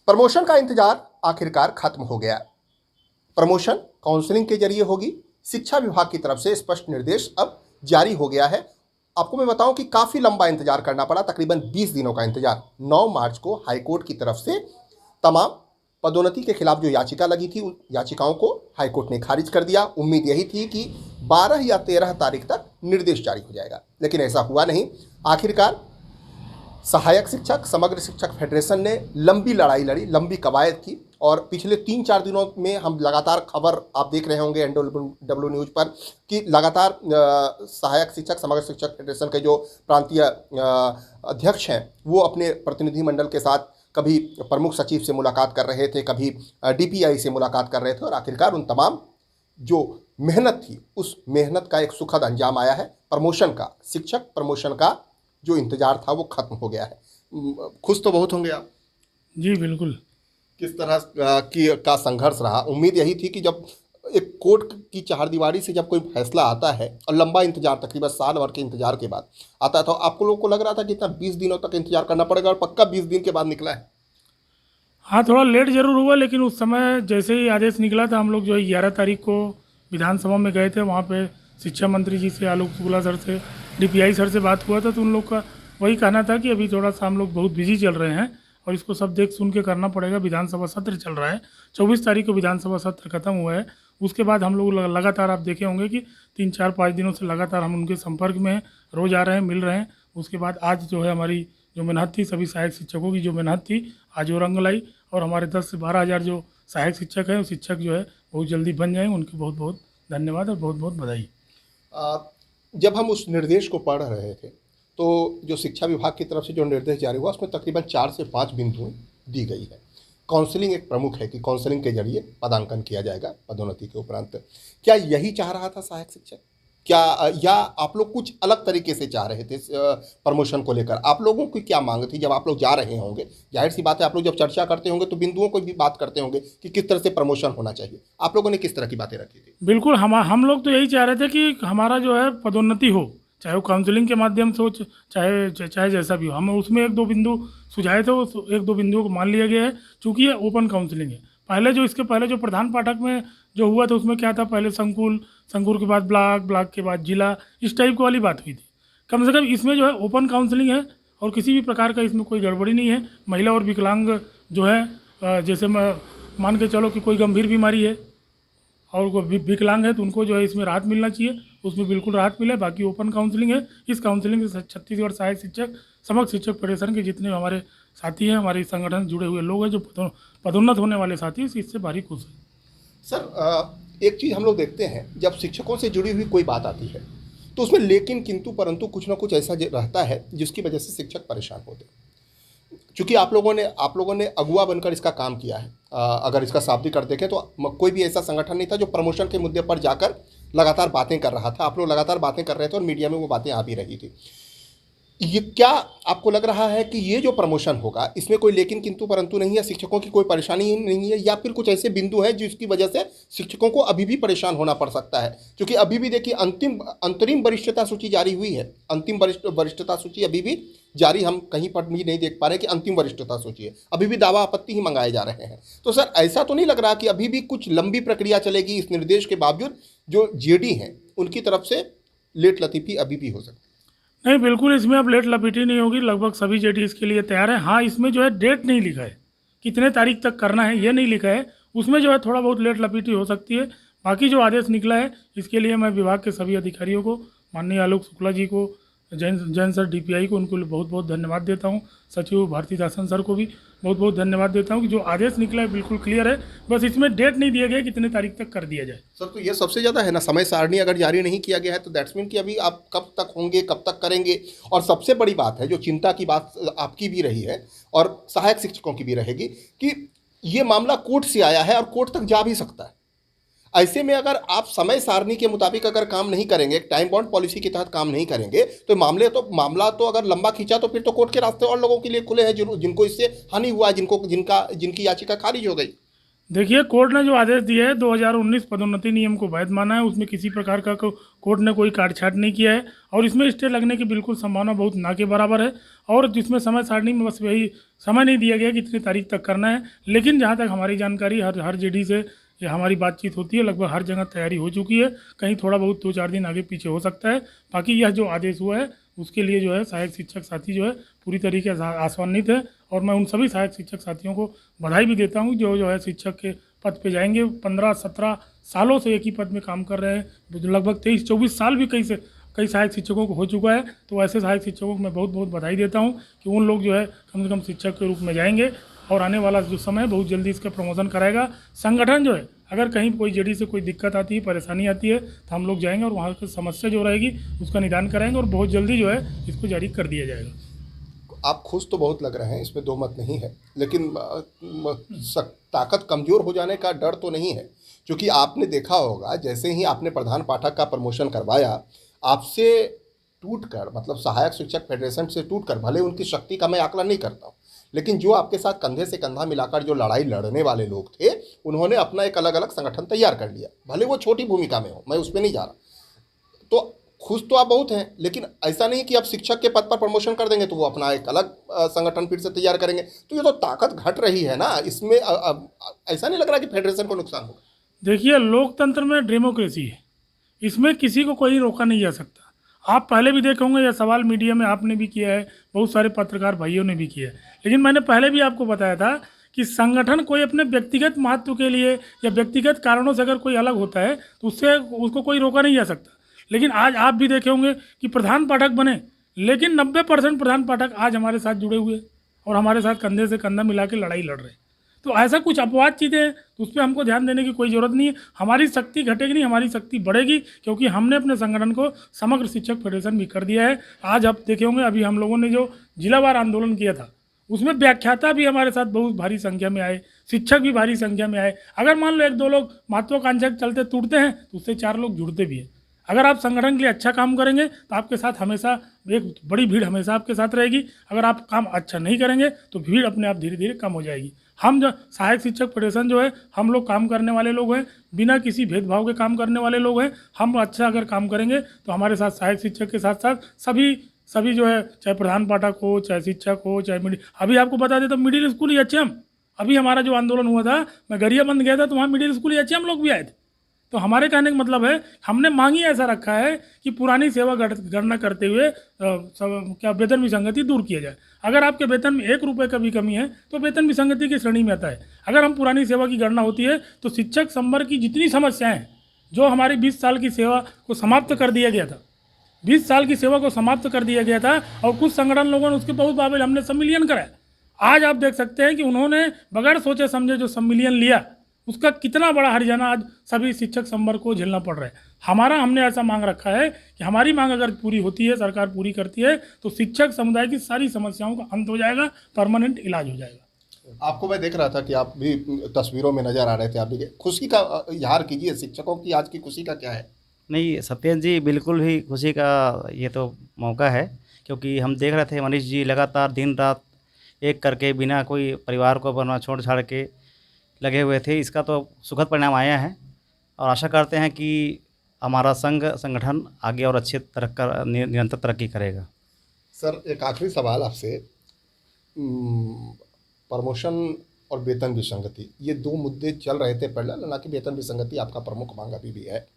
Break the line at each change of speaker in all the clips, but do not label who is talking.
Promotion का इंतजार आखिरकार खत्म हो गया। प्रमोशन काउंसलिंग के जरिए होगी। शिक्षा विभाग की तरफ से स्पष्ट निर्देश अब जारी हो गया है। आपको मैं बताऊं कि काफ़ी लंबा इंतजार करना पड़ा, तकरीबन 20 दिनों का इंतजार। 9 मार्च को हाईकोर्ट की तरफ से तमाम पदोन्नति के खिलाफ जो याचिका लगी थी, उन याचिकाओं को हाईकोर्ट ने खारिज कर दिया। उम्मीद यही थी कि 12 या 13 तारीख तक निर्देश जारी हो जाएगा, लेकिन ऐसा हुआ नहीं। आखिरकार सहायक शिक्षक समग्र शिक्षक फेडरेशन ने लंबी लड़ाई लड़ी, लंबी कवायद की, और पिछले 3-4 दिनों में हम लगातार खबर आप देख रहे होंगे NW न्यूज़ पर कि लगातार सहायक शिक्षक समग्र शिक्षक फेडरेशन के जो प्रांतीय अध्यक्ष हैं वो अपने प्रतिनिधिमंडल के साथ कभी प्रमुख सचिव से मुलाकात कर रहे थे, कभी DPI से मुलाकात कर रहे थे, और आखिरकार उन तमाम जो मेहनत थी उस मेहनत का एक सुखद अंजाम आया है। प्रमोशन का, शिक्षक प्रमोशन का जो इंतजार था वो खत्म हो गया है। खुश तो बहुत होंगे आप।
जी बिल्कुल।
किस तरह का संघर्ष रहा। उम्मीद यही थी कि जब एक कोर्ट की चारदीवारी से जब कोई फैसला आता है और लंबा इंतजार, तकरीबन साल भर के इंतजार के बाद आता है, तो आपको लोगों को लग रहा था कि इतना 20 दिनों तक इंतजार करना पड़ेगा, और पक्का 20 दिन के बाद निकला है।
हाँ, थोड़ा लेट ज़रूर हुआ, लेकिन उस समय जैसे ही आदेश निकला था, हम लोग जो है 11 तारीख को विधानसभा में गए थे। वहाँ पे शिक्षा मंत्री जी से, आलोक शुक्ला सर से, DPI सर से बात हुआ था, तो उन लोग का वही कहना था कि अभी थोड़ा सा हम लोग बहुत बिजी चल रहे हैं और इसको सब देख सुन के करना पड़ेगा। विधानसभा सत्र चल रहा है, 24 तारीख को विधानसभा सत्र खत्म हुआ है। उसके बाद हम लोग लगातार, आप देखे होंगे कि 3-4-5 दिनों से लगातार हम उनके संपर्क में हैं, रोज़ आ रहे हैं, मिल रहे हैं। उसके बाद आज जो है हमारी जो मेहनत थी, सभी सहायक शिक्षकों की जो मेहनत थी, आज वो रंग लाई, और हमारे 10 से 12 हज़ार जो सहायक शिक्षक हैं, वो शिक्षक जो है बहुत जल्दी बन जाएंगे। उनकी बहुत बहुत धन्यवाद और बहुत बहुत बधाई।
जब हम उस निर्देश को पढ़ रहे थे तो जो शिक्षा विभाग की तरफ से जो निर्देश जारी हुआ उसमें तकरीबन 4 से 5 बिंदुएं दी गई है। काउंसलिंग एक प्रमुख है कि काउंसलिंग के जरिए पदांकन किया जाएगा पदोन्नति के उपरांत। क्या यही चाह रहा था सहायक शिक्षक, क्या, या आप लोग कुछ अलग तरीके से चाह रहे थे प्रमोशन को लेकर? आप लोगों की क्या मांग थी जब आप लोग जा रहे होंगे? जाहिर सी बात है, आप लोग जब चर्चा करते होंगे तो बिंदुओं को भी बात करते होंगे कि किस तरह से प्रमोशन होना चाहिए। आप लोगों ने किस तरह की बातें रखी थी?
बिल्कुल, हम लोग तो यही चाह रहे थे कि हमारा जो है पदोन्नति हो, चाहे वो काउंसलिंग के माध्यम से हो, चाहे जैसा भी हो। हम उसमें 1-2 बिंदु सुझाए थे, उस 1-2 बिंदुओं को मान लिया गया है। चूँकि ये ओपन काउंसलिंग है, पहले जो इसके पहले जो प्रधान पाठक में जो हुआ था उसमें क्या था, पहले संकुल, संकुल के बाद ब्लॉक, ब्लॉक के बाद जिला, इस टाइप वाली बात हुई थी। कम से कम इसमें जो है ओपन काउंसलिंग है और किसी भी प्रकार का इसमें कोई गड़बड़ी नहीं है। महिला और विकलांग जो है, जैसे मान के चलो कि कोई गंभीर बीमारी है और वो विकलांग है तो उनको जो है इसमें राहत मिलना चाहिए, उसमें बिल्कुल राहत मिले। बाकी ओपन काउंसलिंग है। इस काउंसलिंग से छत्तीसगढ़ सहायक शिक्षक समग्र शिक्षक फेडरेशन के जितने हमारे साथी हैं, हमारे संगठन से जुड़े हुए लोग हैं, जो पदोन्नत होने वाले साथी हैं, इससे भारी खुश हैं।
सर, एक चीज़ हम लोग देखते हैं, जब शिक्षकों से जुड़ी हुई कोई बात आती है तो उसमें लेकिन, किंतु, परंतु कुछ ना कुछ ऐसा रहता है जिसकी वजह से शिक्षक परेशान होते हैं। चूँकि आप लोगों ने अगुवा बनकर इसका काम किया है। अगर इसका शाब्दिक अर्थ देखें तो कोई भी ऐसा संगठन नहीं था जो प्रमोशन के मुद्दे पर जाकर लगातार बातें कर रहा था। आप लोग लगातार बातें कर रहे थे और मीडिया में वो बातें आ भी रही थी। ये क्या आपको लग रहा है कि ये जो प्रमोशन होगा इसमें कोई लेकिन, किंतु, परंतु नहीं है? शिक्षकों की कोई परेशानी नहीं है, या फिर कुछ ऐसे बिंदु हैं जिसकी वजह से शिक्षकों को अभी भी परेशान होना पड़ सकता है? क्योंकि अभी भी देखिए अंतरिम वरिष्ठता सूची जारी हुई है। अंतिम वरिष्ठता सूची अभी भी जारी, हम कहीं पर भी नहीं देख पा रहे कि अंतिम वरिष्ठता सूची है। अभी भी दावा आपत्ति ही मंगाए जा रहे हैं। तो सर, ऐसा तो नहीं लग रहा कि अभी भी कुछ लंबी प्रक्रिया चलेगी इस निर्देश के बावजूद? जो JD हैं उनकी तरफ से लेट लतीफ़ी अभी भी हो सकती है?
नहीं, बिल्कुल इसमें अब लेट लपेटी नहीं होगी। लगभग सभी JD इसके लिए तैयार है। हाँ, इसमें जो है डेट नहीं लिखा है, कितने तारीख तक करना है ये नहीं लिखा है। उसमें जो है थोड़ा बहुत लेट लपेटी हो सकती है। बाकी जो आदेश निकला है इसके लिए मैं विभाग के सभी अधिकारियों को, माननीय आलोक शुक्ला जी को, जैन सर DPI को, उनको बहुत बहुत धन्यवाद देता हूँ। सचिव भारतीदासन सर को भी बहुत बहुत धन्यवाद देता हूँ कि जो आदेश निकला है बिल्कुल क्लियर है। बस इसमें डेट नहीं दिया गया कितने तारीख तक कर दिया जाए।
सर, तो ये सबसे ज़्यादा है ना, समय सारणी अगर जारी नहीं किया गया है तो दैट्स मीन कि अभी आप कब तक होंगे, कब तक करेंगे? और सबसे बड़ी बात है, जो चिंता की बात आपकी भी रही है और सहायक शिक्षकों की भी रहेगी, कि ये मामला कोर्ट से आया है और कोर्ट तक जा भी सकता है। ऐसे में अगर आप समय सारणी के मुताबिक अगर काम नहीं करेंगे, टाइम बाउंड पॉलिसी के तहत काम नहीं करेंगे, तो मामला तो अगर लंबा खींचा तो फिर तो कोर्ट के रास्ते और लोगों के लिए खुले हैं जिनको इससे हानि हुआ है, जिनकी याचिका खारिज हो गई।
देखिए, कोर्ट ने जो आदेश दिया है 2019 पदोन्नति नियम को वैध माना है। उसमें किसी प्रकार का कोर्ट ने कोई काट-छाँट नहीं किया है और इसमें स्टे लगने की बिल्कुल संभावना बहुत ना के बराबर है। और जिसमें समय सारणी में बस वही समय नहीं दिया गया कि इतनी तारीख तक करना है। लेकिन जहाँ तक हमारी जानकारी हर जेडी से ये हमारी बातचीत होती है, लगभग हर जगह तैयारी हो चुकी है। कहीं थोड़ा बहुत 2-4 दिन आगे पीछे हो सकता है। बाकी यह जो आदेश हुआ है उसके लिए जो है सहायक शिक्षक साथी जो है पूरी तरीके से आशान्वित है। और मैं उन सभी सहायक शिक्षक साथियों को बधाई भी देता हूँ जो है शिक्षक के पद पे जाएंगे। 15-17 सालों से एक ही पद में काम कर रहे हैं। लगभग 23-24 साल भी कई सहायक शिक्षकों को हो चुका है। तो ऐसे सहायक शिक्षकों को मैं बहुत बहुत बधाई देता हूँ कि उन लोग जो है कम से कम शिक्षक के रूप में जाएंगे। और आने वाला जो समय है बहुत जल्दी इसका प्रमोशन कराएगा। संगठन जो है अगर कहीं कोई जेडी से कोई दिक्कत आती है, परेशानी आती है, तो हम लोग जाएंगे और वहाँ की समस्या जो रहेगी उसका निदान कराएंगे और बहुत जल्दी जो है इसको जारी कर दिया जाएगा।
आप खुश तो बहुत लग रहे हैं, इसमें दो मत नहीं है, लेकिन ताकत कमज़ोर हो जाने का डर तो नहीं है? क्योंकि आपने देखा होगा जैसे ही आपने प्रधान पाठक का प्रमोशन करवाया, आपसे टूटकर, मतलब सहायक शिक्षक फेडरेशन से टूटकर, भले उनकी शक्ति का मैं आकलन नहीं करता हूँ, लेकिन जो आपके साथ कंधे से कंधा मिलाकर जो लड़ाई लड़ने वाले लोग थे, उन्होंने अपना एक अलग अलग संगठन तैयार कर लिया, भले वो छोटी भूमिका में हो, मैं उस पर नहीं जा रहा। तो खुश तो आप बहुत हैं, लेकिन ऐसा नहीं कि आप शिक्षक के पद पर प्रमोशन कर देंगे तो वो अपना एक अलग संगठन फिर से तैयार करेंगे। तो ये तो ताकत घट रही है ना, इसमें ऐसा नहीं लग रहा कि फेडरेशन को नुकसान होगा?
देखिए, लोकतंत्र में डेमोक्रेसी है, इसमें किसी को कोई रोका नहीं जा सकता। आप पहले भी देखे होंगे, यह सवाल मीडिया में आपने भी किया है, बहुत सारे पत्रकार भाइयों ने भी किया है। लेकिन मैंने पहले भी आपको बताया था कि संगठन कोई अपने व्यक्तिगत महत्व के लिए या व्यक्तिगत कारणों से अगर कोई अलग होता है तो उससे उसको कोई रोका नहीं जा सकता। लेकिन आज आप भी देखे होंगे कि प्रधान पाठक बने, लेकिन 90% प्रधान पाठक आज हमारे साथ जुड़े हुए और हमारे साथ कंधे से कंधा मिला के लड़ाई लड़ रहे हैं। तो ऐसा कुछ अपवाद चीज़ें हैं तो उस पर हमको ध्यान देने की कोई ज़रूरत नहीं है। हमारी शक्ति घटेगी नहीं, हमारी शक्ति बढ़ेगी, क्योंकि हमने अपने संगठन को समग्र शिक्षक फेडरेशन भी कर दिया है। आज आप देखे होंगे अभी हम लोगों ने जो जिलावार आंदोलन किया था उसमें व्याख्याता भी हमारे साथ बहुत भारी संख्या में आए, शिक्षक भी भारी संख्या में आए। अगर मान लो 1-2 लोग महत्वाकांक्षा के चलते टूटते हैं तो उससे 4 लोग जुड़ते भी हैं। अगर आप संगठन के लिए अच्छा काम करेंगे तो आपके साथ हमेशा एक बड़ी भीड़ हमेशा आपके साथ रहेगी। अगर आप काम अच्छा नहीं करेंगे तो भीड़ अपने आप धीरे धीरे कम हो जाएगी। हम जो सहायक शिक्षक फेडरेशन जो है, हम लोग काम करने वाले लोग हैं, बिना किसी भेदभाव के काम करने वाले लोग हैं। हम अच्छा अगर काम करेंगे तो हमारे साथ सहायक शिक्षक के साथ साथ सभी जो है, चाहे प्रधान पाठक हो, चाहे शिक्षक हो, चाहे अभी आपको बता दें तो मिडिल स्कूल ही अच्छे हम, अभी हमारा जो आंदोलन हुआ था, मैं गरियाबंद गया था तो वहाँ मिडिल स्कूल ही अच्छे हम लोग भी आए थे। तो हमारे कहने का मतलब है, हमने मांग ही ऐसा रखा है कि पुरानी सेवा गणना करते हुए क्या वेतन विसंगति दूर किया जाए। अगर आपके वेतन में 1 रुपये का भी कमी है तो वेतन विसंगति की श्रेणी में आता है। अगर हम पुरानी सेवा की गणना होती है तो शिक्षक संवर्ग की जितनी समस्याएं हैं, जो हमारी 20 साल की सेवा को समाप्त कर दिया गया था, 20 साल की सेवा को समाप्त कर दिया गया था और कुछ संगठन लोगों ने उसके बहुत बाबेल हमने सम्मिलियन कराया। आज आप देख सकते हैं कि उन्होंने बगैर सोचे समझे जो सम्मिलियन लिया, उसका कितना बड़ा हर्जाना आज सभी शिक्षक संवर्ग को झेलना पड़ रहा है। हमने ऐसा मांग रखा है कि हमारी मांग अगर पूरी होती है, सरकार पूरी करती है, तो शिक्षक समुदाय की सारी समस्याओं का अंत हो जाएगा, परमानेंट इलाज हो जाएगा।
आपको मैं देख रहा था कि आप भी तस्वीरों में नजर आ रहे थे, आप भी खुशी का इजहार कीजिए। शिक्षकों की आज की खुशी का क्या है?
नहीं सत्येंद्र जी, बिल्कुल भी खुशी का ये तो मौका है, क्योंकि हम देख रहे थे मनीष जी लगातार दिन रात एक करके बिना कोई परिवार को अपना छोड़ छाड़ के लगे हुए थे। इसका तो सुखद परिणाम आया है और आशा करते हैं कि हमारा संगठन आगे और अच्छे निरंतर तरक्की करेगा।
सर, एक आखिरी सवाल आपसे, प्रमोशन और वेतन विसंगति, ये 2 मुद्दे चल रहे थे पहले, हालांकि वेतन विसंगति आपका प्रमुख मांग अभी भी है।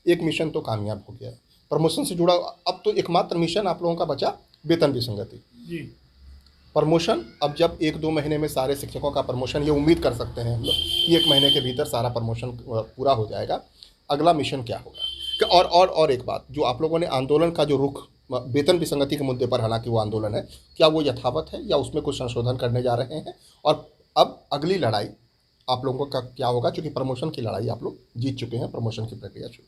एक मिशन तो कामयाब हो गया, प्रमोशन से जुड़ा, अब तो एकमात्र मिशन आप लोगों का बचा वेतन विसंगति
जी।
प्रमोशन, अब जब 1-2 महीने में सारे शिक्षकों का प्रमोशन, ये उम्मीद कर सकते हैं हम लोग कि 1 महीने के भीतर सारा प्रमोशन पूरा हो जाएगा, अगला मिशन क्या होगा? और एक बात, जो आप लोगों ने आंदोलन का जो रुख वेतन विसंगति के मुद्दे पर, हालांकि वो आंदोलन है, क्या वो यथावत है या उसमें कुछ संशोधन करने जा रहे हैं? और अब अगली लड़ाई आप लोगों का क्या होगा, क्योंकि प्रमोशन की लड़ाई आप लोग जीत चुके हैं, प्रमोशन की प्रक्रिया शुरू?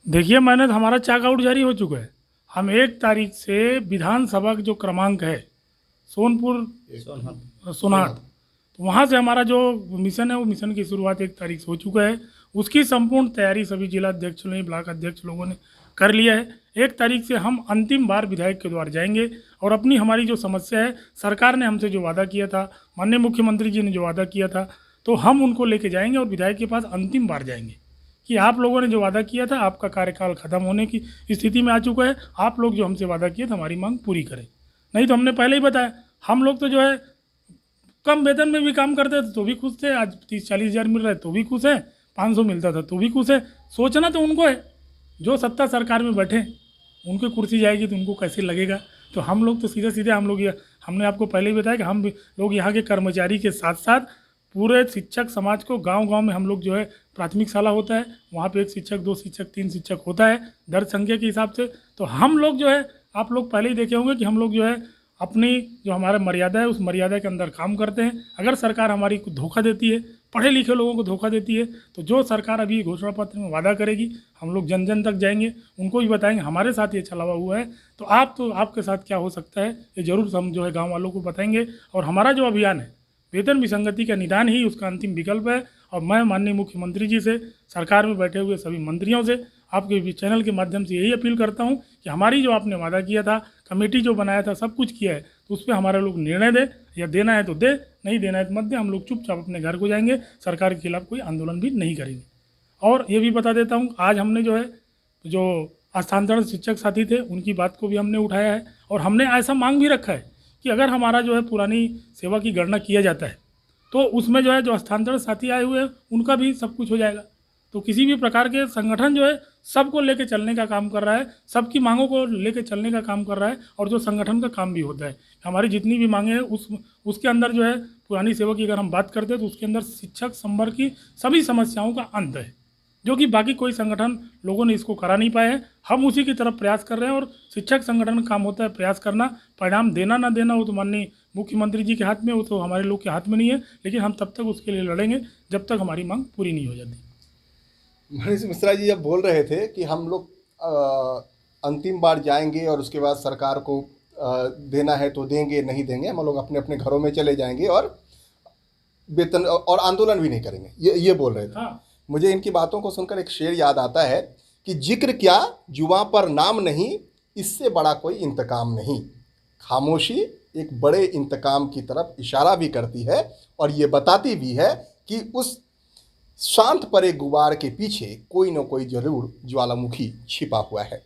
देखिए, हमारा चेकआउट जारी हो चुका है। हम 1 तारीख से विधानसभा का जो क्रमांक है सोनहत, तो वहाँ से हमारा जो मिशन है वो मिशन की शुरुआत 1 तारीख से हो चुका है। उसकी संपूर्ण तैयारी सभी जिला अध्यक्ष ने, ब्लॉक अध्यक्ष लोगों ने कर लिया है। 1 तारीख से हम अंतिम बार विधायक के द्वार जाएंगे और हमारी जो समस्या है, सरकार ने हमसे जो वादा किया था, माननीय मुख्यमंत्री जी ने जो वादा किया था, तो हम उनको लेके जाएंगे और विधायक के पास अंतिम बार जाएंगे कि आप लोगों ने जो वादा किया था, आपका कार्यकाल खत्म होने की स्थिति में आ चुका है, आप लोग जो हमसे वादा किए थे हमारी मांग पूरी करें। नहीं तो हमने पहले ही बताया, हम लोग तो जो है कम वेतन में भी काम करते थे तो भी खुश थे, आज 30-40 हज़ार मिल रहा है तो भी खुश हैं, 500 मिलता था तो भी खुश है। सोचना तो उनको है, जो सत्ता सरकार में बैठे उनकी कुर्सी जाएगी तो उनको कैसे लगेगा। तो हम लोग तो सीधे सीधे हम लोग हमने आपको पहले ही बताया कि हम लोग यहाँ के कर्मचारी के साथ साथ पूरे शिक्षक समाज को गांव-गांव में हम लोग जो है प्राथमिक शाला होता है, वहाँ पे 1 शिक्षक 2 शिक्षक 3 शिक्षक होता है दर संख्या के हिसाब से। तो हम लोग जो है, आप लोग पहले ही देखे होंगे कि हम लोग जो है अपनी जो हमारा मर्यादा है उस मर्यादा के अंदर काम करते हैं। अगर सरकार हमारी को धोखा देती है, पढ़े लिखे लोगों को धोखा देती है, तो जो सरकार अभी घोषणा पत्र में वादा करेगी हम लोग जन जन तक जाएंगे, उनको भी बताएंगे हमारे साथ ये चला हुआ है, तो आपके साथ क्या हो सकता है ये ज़रूर हम जो है गाँव वालों को बताएंगे। और हमारा जो अभियान है वेतन विसंगति का निदान ही उसका अंतिम विकल्प है। और मैं माननीय मुख्यमंत्री जी से, सरकार में बैठे हुए सभी मंत्रियों से, आपके चैनल के माध्यम से यही अपील करता हूं कि हमारी जो आपने वादा किया था, कमेटी जो बनाया था, सब कुछ किया है, तो उस पर हमारे लोग निर्णय दे, या देना है तो दे, नहीं देना है तो मत दे। हम लोग चुपचाप अपने घर को जाएंगे, सरकार के खिलाफ कोई आंदोलन भी नहीं करेंगे। और ये भी बता देता हूँ, आज हमने जो है जो स्थानांतरण शिक्षक साथी थे उनकी बात को भी हमने उठाया है, और हमने ऐसा मांग भी रखा है कि अगर हमारा जो है पुरानी सेवा की गणना किया जाता है तो उसमें जो है जो स्थानांतरण साथी आए हुए हैं उनका भी सब कुछ हो जाएगा। तो किसी भी प्रकार के संगठन जो है सबको लेके चलने का काम कर रहा है, सबकी मांगों को लेके चलने का काम कर रहा है, और जो संगठन का काम भी होता है, हमारी जितनी भी मांगे हैं उसके अंदर जो है पुरानी सेवा की अगर हम बात करते हैं तो उसके अंदर शिक्षक संवर्ग की सभी समस्याओं का अंत है, जो कि बाकी कोई संगठन लोगों ने इसको करा नहीं पाए हैं। हम उसी की तरफ प्रयास कर रहे हैं, और शिक्षक संगठन का काम होता है प्रयास करना, परिणाम देना ना देना वो तो माननीय मुख्यमंत्री जी के हाथ में, वो तो हमारे लोग के हाथ में नहीं है, लेकिन हम तब तक उसके लिए लड़ेंगे जब तक हमारी मांग पूरी नहीं हो जाती।
मनीष मिश्रा जी जब बोल रहे थे कि हम लोग अंतिम बार जाएंगे और उसके बाद सरकार को देना है तो देंगे, नहीं देंगे हम लोग अपने अपने घरों में चले जाएंगे और वेतन और आंदोलन भी नहीं करेंगे, ये बोल रहे थे।
हाँ।
मुझे इनकी बातों को सुनकर एक शेर याद आता है कि जिक्र क्या जुबां पर नाम नहीं, इससे बड़ा कोई इंतकाम नहीं। खामोशी एक बड़े इंतकाम की तरफ इशारा भी करती है, और ये बताती भी है कि उस शांत परे गुबार के पीछे कोई न कोई जरूर ज्वालामुखी छिपा हुआ है।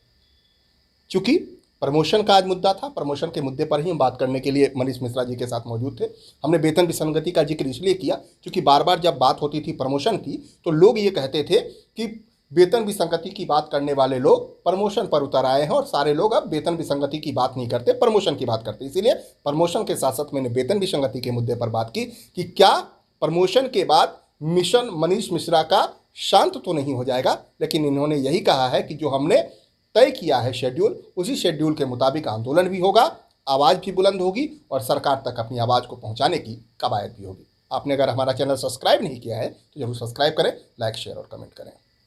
चूँकि प्रमोशन का आज मुद्दा था, प्रमोशन के मुद्दे पर ही हम बात करने के लिए मनीष मिश्रा जी के साथ मौजूद थे। हमने वेतन विसंगति का जिक्र इसलिए किया क्योंकि बार बार जब बात होती थी प्रमोशन की तो लोग ये कहते थे कि वेतन विसंगति की बात करने वाले लोग प्रमोशन पर उतर आए हैं, और सारे लोग अब वेतन विसंगति की बात नहीं करते, प्रमोशन की बात करते। इसीलिए प्रमोशन के साथ साथ मैंने वेतन विसंगति के मुद्दे पर बात की कि क्या प्रमोशन के बाद मिशन मनीष मिश्रा का शांत तो नहीं हो जाएगा, लेकिन इन्होंने यही कहा है कि जो हमने तय किया है शेड्यूल, उसी शेड्यूल के मुताबिक आंदोलन भी होगा, आवाज़ भी बुलंद होगी और सरकार तक अपनी आवाज़ को पहुंचाने की कवायद भी होगी। आपने अगर हमारा चैनल सब्सक्राइब नहीं किया है तो जरूर सब्सक्राइब करें, लाइक शेयर और कमेंट करें।